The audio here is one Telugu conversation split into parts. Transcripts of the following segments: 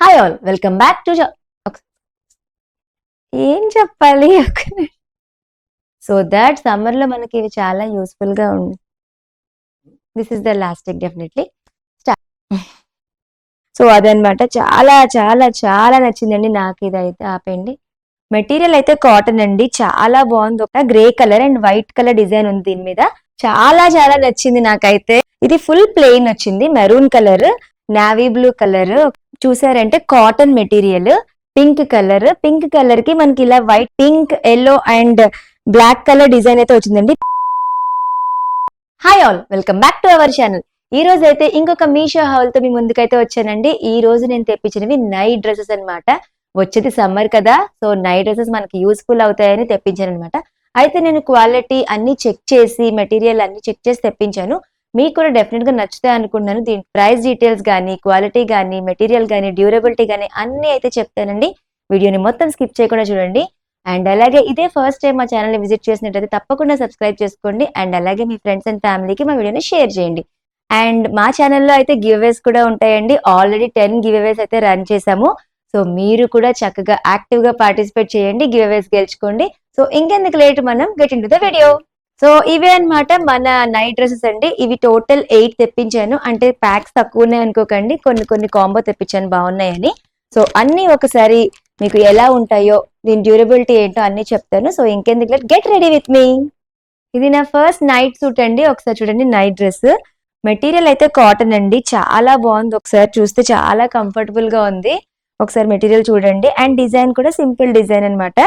Hi all welcome back to ఏం చెప్పాలి సో దట్ సమ్మర్ లో మనకి ఇవి చాలా యూస్ఫుల్ గా ఉంది. దిస్ ఇస్ ద లాస్టిక్ డెఫినెట్లీ స్టార్ట్. సో అదనమాట, చాలా చాలా చాలా నచ్చిందండి నాకు. ఇదైతే ఆపేయండి. మెటీరియల్ అయితే కాటన్ అండి, చాలా బాగుంది. ఒక grey colour and white colour design ఉంది దీని మీద. చాలా చాలా నచ్చింది నాకైతే. ఇది ఫుల్ ప్లెయిన్ వచ్చింది, maroon colour, navy blue colour. చూసారంటే కాటన్ మెటీరియల్, పింక్ కలర్ కి మనకి ఇలా white, pink, yellow and black colour design అయితే వచ్చిందండి. Hi all welcome back to our channel. ఈ రోజు అయితే ఇంకొక మీషో హాల్ తో మీ ముందుకైతే వచ్చానండి. ఈ రోజు నేను తెప్పించినవి నైట్ డ్రెస్సెస్ అనమాట. వచ్చేది సమ్మర్ కదా, సో నైట్ డ్రెస్సెస్ మనకి యూస్ఫుల్ అవుతాయని తెప్పించాను అనమాట. అయితే నేను క్వాలిటీ అన్ని చెక్ చేసి, మెటీరియల్ అన్ని చెక్ చేసి తెప్పించాను. మీకు కూడా డెఫినెట్ గా నచ్చుతాయి అనుకున్నాను. దీని ప్రైస్ డీటెయిల్స్ కానీ, క్వాలిటీ కానీ, మెటీరియల్ కానీ, డ్యూరబిలిటీ కానీ అన్ని అయితే చెప్తానండి. వీడియోని మొత్తం స్కిప్ చేయకుండా చూడండి. అండ్ అలాగే ఇదే ఫస్ట్ టైం మా ఛానల్ ని విజిట్ చేసినట్టయితే తప్పకుండా సబ్స్క్రైబ్ చేసుకోండి. అండ్ అలాగే మీ ఫ్రెండ్స్ అండ్ ఫ్యామిలీకి మా వీడియోని షేర్ చేయండి. అండ్ మా ఛానల్లో అయితే గివ్ అవేస్ కూడా ఉంటాయండి. ఆల్రెడీ 10 గివ్ అవేస్ అయితే రన్ చేసాము. సో మీరు కూడా చక్కగా యాక్టివ్ గా పార్టిసిపేట్ చేయండి, గివ్ అవేస్ గెలుచుకోండి. సో ఇంకెందుకు లేట్, మనం get in to the video. So ఇవే అన్నమాట మన నైట్ డ్రెస్సెస్ అండి. ఇవి టోటల్ 8 తెప్పించాను. అంటే ప్యాక్స్ తక్కువనే అనుకోకండి, కొన్ని కాంబో తెప్పించాను బాగున్నాయని. సో అన్ని ఒకసారి మీకు ఎలా ఉంటాయో, దీని డ్యూరబిలిటీ ఏంటో అన్ని చెప్తాను. సో ఇంకెందుకు late, get ready with me. ఇది నా ఫస్ట్ నైట్ సూట్ అండి. ఒకసారి చూడండి, నైట్ డ్రెస్. మెటీరియల్ అయితే కాటన్ అండి, చాలా బాగుంది. ఒకసారి చూస్తే చాలా కంఫర్టబుల్ గా ఉంది. ఒకసారి మెటీరియల్ చూడండి. అండ్ డిజైన్ కూడా సింపుల్ డిజైన్ అనమాట.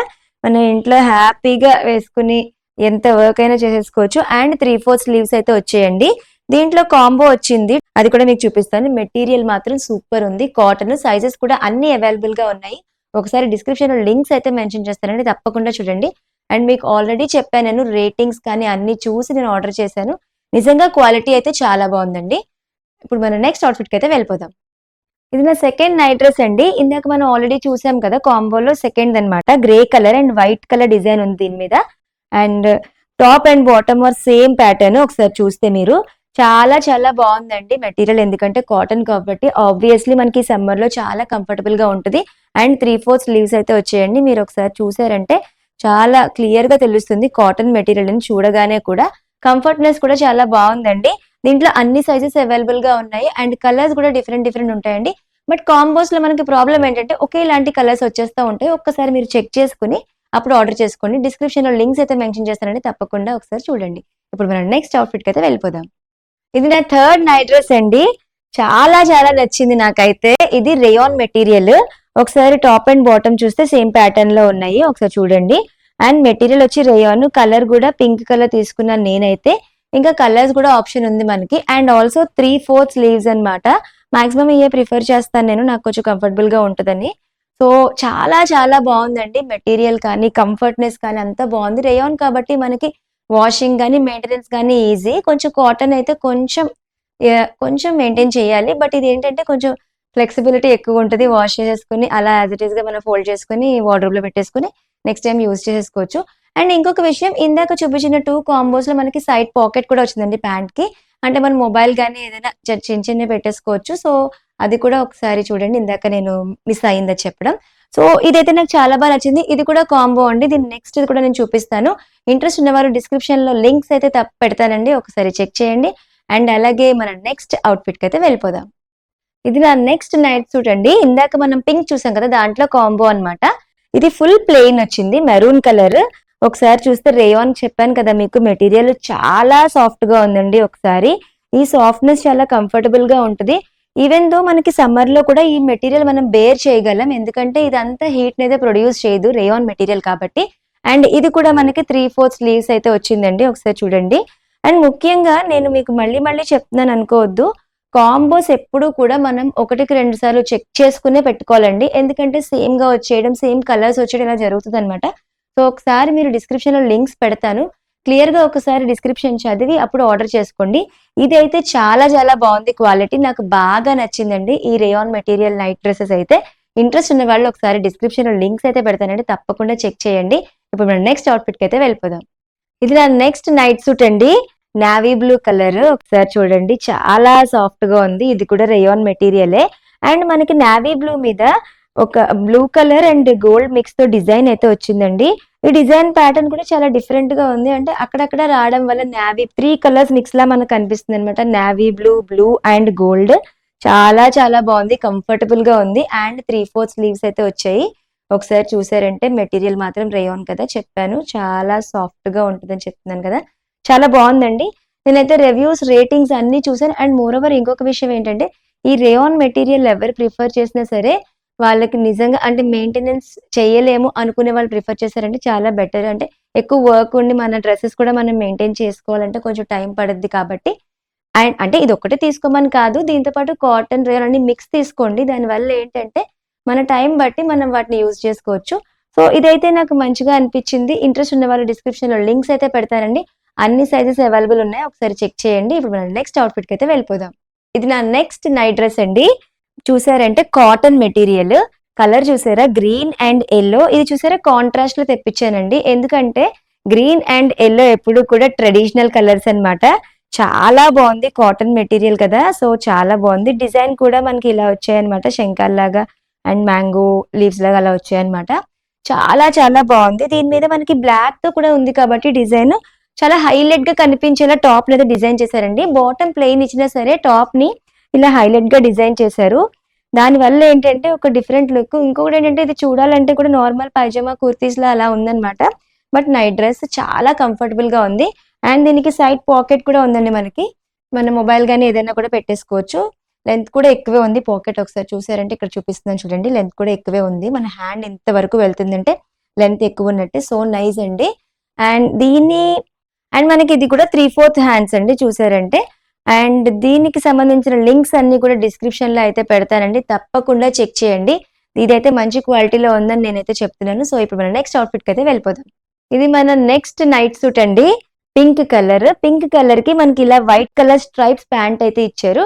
మన ఇంట్లో హ్యాపీగా వేసుకుని ఎంత వర్క్ అయినా చేసేసుకోవచ్చు. అండ్ 3/4 స్లీవ్స్ అయితే వచ్చేయండి. దీంట్లో కాంబో వచ్చింది, అది కూడా మీకు చూపిస్తాను. మెటీరియల్ మాత్రం సూపర్ ఉంది, కాటన్. సైజెస్ కూడా అన్ని అవైలబుల్ గా ఉన్నాయి. ఒకసారి డిస్క్రిప్షన్ లో లింక్స్ అయితే మెన్షన్ చేస్తానండి, తప్పకుండా చూడండి. అండ్ మీకు ఆల్రెడీ చెప్పాను, నేను రేటింగ్స్ కానీ అన్ని చూసి నేను ఆర్డర్ చేశాను. నిజంగా క్వాలిటీ అయితే చాలా బాగుందండి. ఇప్పుడు మనం నెక్స్ట్ అవుట్ఫిట్ కి అయితే వెళ్ళిపోదాం. ఇది నా సెకండ్ నైట్ డ్రెస్ అండి. ఇందాక మనం ఆల్రెడీ చూసాం కదా, కాంబోలో సెకండ్ అనమాట. Grey colour and white colour design ఉంది దీని మీద. And top and bottom are same pattern. ఒకసారి చూస్తే మీరు చాలా చాలా బాగుందండి మెటీరియల్. ఎందుకంటే కాటన్ కాబట్టి ఆబ్వియస్లీ మనకి సమ్మర్ లో చాలా కంఫర్టబుల్ గా ఉంటుంది. అండ్ 3/4 స్లీవ్స్ అయితే వచ్చేయండి. మీరు ఒకసారి చూసారంటే చాలా క్లియర్ గా తెలుస్తుంది కాటన్ మెటీరియల్ అని చూడగానే కూడా. కంఫర్ట్నెస్ కూడా చాలా బాగుందండి. దీంట్లో అన్ని సైజెస్ అవైలబుల్ గా ఉన్నాయి. అండ్ కలర్స్ కూడా డిఫరెంట్ ఉంటాయండి. బట్ కాంబోస్ లో మనకి ప్రాబ్లం ఏంటంటే ఒకేలాంటి కలర్స్ వచ్చేస్తూ ఉంటాయి. ఒక్కసారి మీరు చెక్ చేసుకుని అప్పుడు ఆర్డర్ చేసుకోండి. డిస్క్రిప్షన్ లో లింక్స్ అయితే మెన్షన్ చేస్తానండి, తప్పకుండా ఒకసారి చూడండి. ఇప్పుడు మనం నెక్స్ట్ అవుట్ఫిట్ కి అయితే వెళ్ళిపోదాం. ఇది నా థర్డ్ నైట్ డ్రెస్ అండి. చాలా చాలా నచ్చింది నాకైతే. ఇది రేయాన్ మెటీరియల్. ఒకసారి టాప్ అండ్ బాటమ్ చూస్తే సేమ్ ప్యాటర్న్ లో ఉన్నాయి, ఒకసారి చూడండి. అండ్ మెటీరియల్ వచ్చి రేయాన్. కలర్ కూడా పింక్ కలర్ తీసుకున్నాను నేనైతే. ఇంకా కలర్స్ కూడా ఆప్షన్ ఉంది మనకి. అండ్ ఆల్సో 3/4 స్లీవ్స్ అనమాట. మాక్సిమం ఇవే ప్రిఫర్ చేస్తాను నేను, నాకు కొంచెం కంఫర్టబుల్ గా ఉంటుందని. సో చాలా చాలా బాగుందండి మెటీరియల్ కానీ, కంఫర్ట్నెస్ కానీ అంతా బాగుంది. రేయాన్ కాబట్టి మనకి వాషింగ్ కానీ మెయింటెనెన్స్ కానీ ఈజీ. కొంచెం కాటన్ అయితే కొంచెం మెయింటైన్ చేయాలి. బట్ ఇది ఏంటంటే కొంచెం ఫ్లెక్సిబిలిటీ ఎక్కువ ఉంటుంది. వాష్ చేసేసుకుని అలా యాజ్ ఇట్ ఈస్ గా మనం ఫోల్డ్ చేసుకుని వార్డ్రోబ్ లో పెట్టేసుకుని నెక్స్ట్ టైం యూజ్ చేసేసుకోవచ్చు. అండ్ ఇంకొక విషయం, ఇందాక చూపించిన 2 కాంబోస్ లో మనకి సైడ్ పాకెట్ కూడా వచ్చిందండి ప్యాంట్ కి. అంటే మన మొబైల్ కానీ ఏదైనా చిన్న పెట్టేసుకోవచ్చు. సో అది కూడా ఒకసారి చూడండి. ఇందాక నేను మిస్ అయిందని చెప్పడం. సో ఇదైతే నాకు చాలా బాగా నచ్చింది. ఇది కూడా కాంబో అండి. దీని నెక్స్ట్ కూడా నేను చూపిస్తాను. ఇంట్రెస్ట్ ఉన్నవారు డిస్క్రిప్షన్ లో లింక్స్ అయితే పెడతానండి, ఒకసారి చెక్ చేయండి. అండ్ అలాగే మన నెక్స్ట్ అవుట్ఫిట్ కి అయితే వెళ్ళిపోదాం. ఇది నా నెక్స్ట్ నైట్ సూట్ అండి. ఇందాక మనం పింక్ చూసాం కదా, దాంట్లో కాంబో అన్నమాట. ఇది ఫుల్ ప్లెయిన్ వచ్చింది, మెరూన్ కలర్. ఒకసారి చూస్తే రేయాన్ చెప్పాను కదా మీకు, మెటీరియల్ చాలా సాఫ్ట్ గా ఉందండి. ఒకసారి ఈ సాఫ్ట్నెస్ చాలా కంఫర్టబుల్ గా ఉంటుంది. ఈవెన్ దో మనకి సమ్మర్ లో కూడా ఈ మెటీరియల్ మనం బేర్ చేయగలం, ఎందుకంటే ఇదంతా హీట్ అయితే ప్రొడ్యూస్ చేయదు రేయాన్ మెటీరియల్ కాబట్టి. అండ్ ఇది కూడా మనకి 3/4 స్లీవ్స్ అయితే వచ్చిందండి, ఒకసారి చూడండి. అండ్ ముఖ్యంగా నేను మీకు మళ్ళీ చెప్తున్నాను అనుకోవద్దు, కాంబోస్ ఎప్పుడు కూడా మనం 1కి 2 సార్లు చెక్ చేసుకునే పెట్టుకోవాలండి. ఎందుకంటే సేమ్ గా వచ్చేయడం, సేమ్ కలర్స్ వచ్చేయడం ఇలా జరుగుతుంది అనమాట. సో ఒకసారి మీరు డిస్క్రిప్షన్ లో లింక్స్ పెడతాను, క్లియర్ గా ఒకసారి డిస్క్రిప్షన్ చదివి అప్పుడు ఆర్డర్ చేసుకోండి. ఇది అయితే చాలా చాలా బాగుంది క్వాలిటీ, నాకు బాగా నచ్చిందండి ఈ రేయాన్ మెటీరియల్ నైట్ డ్రెస్సెస్ అయితే. ఇంట్రెస్ట్ ఉన్న వాళ్ళు ఒకసారి డిస్క్రిప్షన్ లో లింక్స్ అయితే పెడతానండి, తప్పకుండా చెక్ చేయండి. ఇప్పుడు మనం నెక్స్ట్ అవుట్ఫిట్ కి అయితే వెళ్ళిపోదాం. ఇది నా నెక్స్ట్ నైట్ సూట్ అండి. Navy blue colour. ఒకసారి చూడండి, చాలా సాఫ్ట్ గా ఉంది. ఇది కూడా రేయాన్ మెటీరియలే. అండ్ మనకి నావీ బ్లూ మీద ఒక blue colour and gold mix తో డిజైన్ అయితే వచ్చిందండి. ఈ డిజైన్ ప్యాటర్న్ కూడా చాలా డిఫరెంట్ గా ఉంది. అంటే అక్కడక్కడ రావడం వల్ల నావీ 3 కలర్స్ మిక్స్ లా మనకు కనిపిస్తుంది అనమాట. Navy blue, blue and gold. చాలా చాలా బాగుంది, కంఫర్టబుల్ గా ఉంది. అండ్ 3/4 స్లీవ్స్ అయితే వచ్చాయి. ఒకసారి చూసారంటే మెటీరియల్ మాత్రం రేయాన్ కదా, చెప్పాను చాలా సాఫ్ట్ గా ఉంటుందని చెప్తున్నాను కదా, చాలా బాగుందండి. నేనైతే రివ్యూస్, రేటింగ్స్ అన్ని చూసాను. అండ్ మోర్ ఓవర్ ఇంకొక విషయం ఏంటంటే, ఈ రేయాన్ మెటీరియల్ ఎవరు ప్రిఫర్ చేసినా సరే వాళ్ళకి నిజంగా అంటే మెయింటెనెన్స్ చేయలేము అనుకునే వాళ్ళు ప్రిఫర్ చేశారంటే చాలా బెటర్. అంటే ఎక్కువ వర్క్ ఉండి మన డ్రెస్సెస్ కూడా మనం మెయింటైన్ చేసుకోవాలంటే కొంచెం టైం పడుద్ది కాబట్టి. అండ్ అంటే ఇది ఒక్కటే తీసుకోమని కాదు, దీంతో పాటు కాటన్, రేయాన్ అన్ని మిక్స్ తీసుకోండి. దానివల్ల ఏంటంటే మన టైం బట్టి మనం వాటిని యూజ్ చేసుకోవచ్చు. సో ఇదైతే నాకు మంచిగా అనిపించింది. ఇంట్రెస్ట్ ఉన్న వాళ్ళు డిస్క్రిప్షన్ లో లింక్స్ అయితే పెడతానండి. అన్ని సైజెస్ అవైలబుల్ ఉన్నాయి, ఒకసారి చెక్ చేయండి. ఇప్పుడు మనం నెక్స్ట్ అవుట్ఫిట్ కి అయితే వెళ్ళిపోదాం. ఇది నా నెక్స్ట్ నైట్ డ్రెస్ అండి. చూసారంటే కాటన్ మెటీరియల్, కలర్ చూసారా గ్రీన్ అండ్ ఎల్లో. ఇది చూసారా కాంట్రాస్ట్ లో తెప్పించానండి. ఎందుకంటే గ్రీన్ అండ్ ఎల్లో ఎప్పుడు కూడా ట్రెడిషనల్ కలర్స్ అన్నమాట. చాలా బాగుంది, కాటన్ మెటీరియల్ కదా, సో చాలా బాగుంది. డిజైన్ కూడా మనకి ఇలా వచ్చాయన్నమాట, శంఖాల్ లాగా అండ్ మ్యాంగో లీవ్స్ లాగా అలా వచ్చాయన్నమాట. చాలా చాలా బాగుంది. దీని మీద మనకి బ్లాక్ తో కూడా ఉంది కాబట్టి డిజైన్ చాలా హైలైట్ గా కనిపించేలా టాప్ మీద డిజైన్ చేశారండి. బాటమ్ ప్లెయిన్ ఇచ్చినా సరే టాప్ ని ఇలా హైలైట్ గా డిజైన్ చేశారు. దాని వల్ల ఏంటంటే ఒక డిఫరెంట్ లుక్. ఇంకొకటి ఏంటంటే ఇది చూడాలంటే కూడా నార్మల్ పైజామా కుర్తీస్ లా అలా ఉందన్నమాట. బట్ నైట్ డ్రెస్ చాలా కంఫర్టబుల్ గా ఉంది. అండ్ దీనికి సైడ్ పాకెట్ కూడా ఉందండి. మనకి మన మొబైల్ గానీ ఏదైనా కూడా పెట్టేసుకోవచ్చు. లెంత్ కూడా ఎక్కువే ఉంది పాకెట్. ఒకసారి చూసారంటే ఇక్కడ చూపిస్తున్నాను చూడండి, లెంత్ కూడా ఎక్కువే ఉంది. మన హ్యాండ్ ఎంత వరకు వెళ్తుందంటే లెంత్ ఎక్కువ ఉన్నట్టే. సో నైస్ అండి. అండ్ అండ్ మనకి ఇది కూడా 3/4 హ్యాండ్స్ అండి చూసారంటే. అండ్ దీనికి సంబంధించిన లింక్స్ అన్ని కూడా డిస్క్రిప్షన్ లో అయితే పెడతానండి, తప్పకుండా చెక్ చేయండి. ఇదైతే మంచి క్వాలిటీలో ఉందని నేనైతే చెప్తున్నాను. సో ఇప్పుడు మన నెక్స్ట్ అవుట్ఫిట్ కి అయితే వెళ్ళిపోదాం. ఇది మన నెక్స్ట్ నైట్ సూట్ అండి. పింక్ కలర్, పింక్ కలర్ కి మనకి ఇలా వైట్ కలర్ స్ట్రైప్స్ ప్యాంట్ అయితే ఇచ్చారు.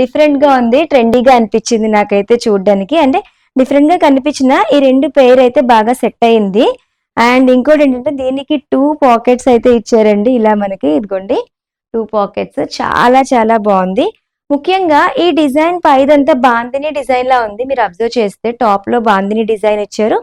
డిఫరెంట్ గా ఉంది, ట్రెండీగా అనిపించింది నాకైతే చూడడానికి. అంటే డిఫరెంట్ గా కనిపించిన ఈ రెండు పేర్ అయితే బాగా సెట్ అయింది. అండ్ ఇంకోటి ఏంటంటే దీనికి 2 పాకెట్స్ అయితే ఇచ్చారండి. ఇలా మనకి ఇదిగోండి 2 పాకెట్స్, చాలా చాలా బాగుంది. ముఖ్యంగా ఈ డిజైన్ పైదంతా బాందిని డిజైన్ లా ఉంది. మీరు అబ్జర్వ్ చేస్తే టాప్ లో బాందిని డిజైన్ ఇచ్చారు,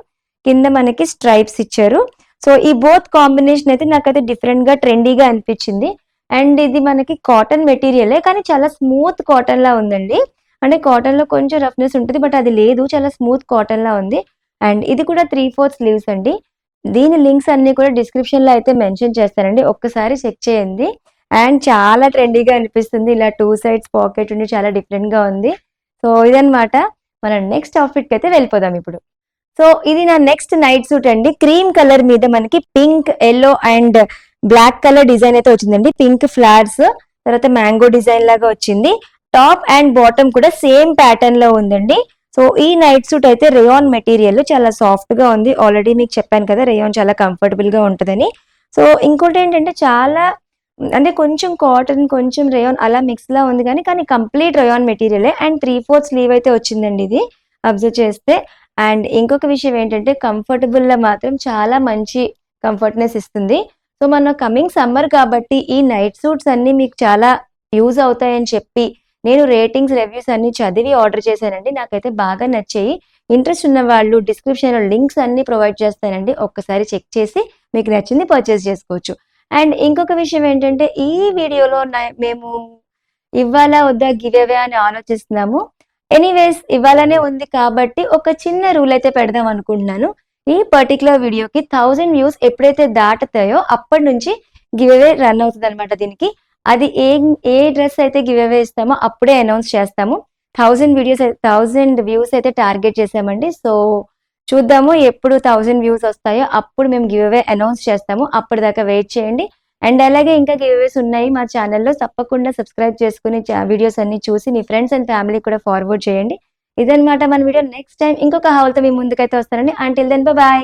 కింద మనకి స్ట్రైప్స్ ఇచ్చారు. సో ఈ బోత్ కాంబినేషన్ అయితే నాకైతే డిఫరెంట్ గా ట్రెండీగా అనిపించింది. అండ్ ఇది మనకి కాటన్ మెటీరియలే కానీ చాలా స్మూత్ కాటన్ లా ఉందండి. అంటే కాటన్ లో కొంచెం రఫ్నెస్ ఉంటుంది, బట్ అది లేదు, చాలా స్మూత్ కాటన్ లా ఉంది. అండ్ ఇది కూడా 3/4 స్లీవ్స్ అండి. దీని లింక్స్ అన్ని కూడా డిస్క్రిప్షన్ లో అయితే మెన్షన్ చేస్తానండి, ఒక్కసారి చెక్ చేయండి. అండ్ చాలా ట్రెండీగా అనిపిస్తుంది, ఇలా 2 సైడ్స్ పాకెట్ ఉండి చాలా డిఫరెంట్ గా ఉంది. సో ఇదన్నమాట. మనం నెక్స్ట్ అవుట్ఫిట్ కి అయితే వెళ్ళిపోదాం ఇప్పుడు. సో ఇది నా నెక్స్ట్ నైట్ సూట్ అండి. క్రీమ్ కలర్ మీద మనకి pink, yellow and black colour design అయితే వచ్చిందండి. పింక్ ఫ్లవర్స్, తర్వాత మ్యాంగో డిజైన్ లాగా వచ్చింది. టాప్ అండ్ బాటమ్ కూడా సేమ్ ప్యాటర్న్ లో ఉందండి. సో ఈ నైట్ సూట్ అయితే రేయాన్ మెటీరియల్ చాలా సాఫ్ట్ గా ఉంది. ఆల్రెడీ మీకు చెప్పాను కదా రేయాన్ చాలా కంఫర్టబుల్ గా ఉంటుందని. సో ఇంకోటి ఏంటంటే చాలా అంటే కొంచెం కాటన్ కొంచెం రేయాన్ అలా మిక్స్ లా ఉంది, కానీ కంప్లీట్ రేయాన్ మెటీరియలే. అండ్ 3/4 స్లీవ్ అయితే వచ్చిందండి ఇది అబ్జర్వ్ చేస్తే. అండ్ ఇంకొక విషయం ఏంటంటే కంఫర్టబుల్ లో మాత్రం చాలా మంచి కంఫర్ట్నెస్ ఇస్తుంది. సో మన కమింగ్ సమ్మర్ కాబట్టి ఈ నైట్ సూట్స్ అన్ని మీకు చాలా యూజ్ అవుతాయని చెప్పి నేను రేటింగ్స్, రివ్యూస్ అన్ని చదివి ఆర్డర్ చేశానండి. నాకైతే బాగా నచ్చాయి. ఇంట్రెస్ట్ ఉన్న వాళ్ళు డిస్క్రిప్షన్ లో లింక్స్ అన్ని ప్రొవైడ్ చేస్తానండి, ఒక్కసారి చెక్ చేసి మీకు నచ్చింది పర్చేస్ చేసుకోవచ్చు. అండ్ ఇంకొక విషయం ఏంటంటే ఈ వీడియోలో మేము ఇవ్వాలా వద్దా గివ్ అవే అని ఆలోచిస్తున్నాము. ఎనీవేస్ ఇవ్వాలనే ఉంది కాబట్టి ఒక చిన్న రూల్ అయితే పెడదాం అనుకుంటున్నాను. ఈ పర్టికులర్ వీడియోకి 1000 వ్యూస్ ఎప్పుడైతే దాటుతాయో అప్పటి నుంచి గివ్ అవే రన్ అవుతుంది అనమాట. దీనికి అది ఏ డ్రెస్ అయితే గివ్ అవే ఇస్తామో అప్పుడే అనౌన్స్ చేస్తాము. 1000 వ్యూస్ అయితే టార్గెట్ చేసామండి. సో చూద్దాము ఎప్పుడు 1000 వ్యూస్ వస్తాయో అప్పుడు మేము గివ్ అవే అనౌన్స్ చేస్తాము. అప్పటిదాకా వెయిట్ చేయండి. అండ్ అలాగే ఇంకా గివ్ అవేస్ ఉన్నాయి మా ఛానల్లో, తప్పకుండా సబ్స్క్రైబ్ చేసుకుని వీడియోస్ అన్ని చూసి మీ ఫ్రెండ్స్ అండ్ ఫ్యామిలీ కూడా ఫార్వర్డ్ చేయండి. ఇదన్నమాట మన వీడియో. నెక్స్ట్ టైం ఇంకొక హాల్తో మీ ముందుకైతే వస్తానండి. Until then bye.